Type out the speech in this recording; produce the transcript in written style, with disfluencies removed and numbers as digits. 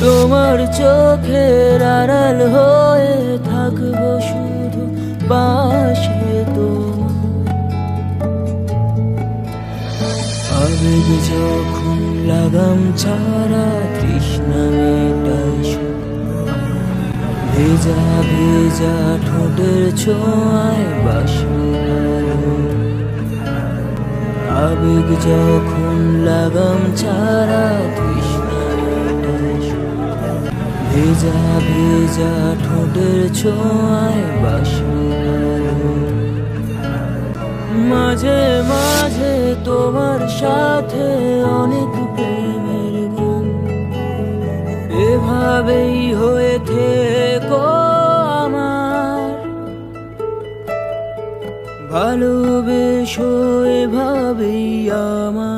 তোমার চোখের আড়াল হয়ে থাকবো শুধু পাশে তোমার। আবেগ যখন লাগাম ছাড়া তৃষ্ণা মেটায় ভেজা ভেজা ঠোঁটের ছোঁয়ায় বাসর। আবেগ যখন লাগাম ছাড়া তৃষ্ণা মেটায় ভেজা ভেজা ঠোঁটের ছোঁয়ায় বাসর। মাঝে মাঝে তোমার সাথে অনেক প্রেমের গান এভাবেই হয়ে থেকো আমার। ভালোবেসো এভাবেই আমার।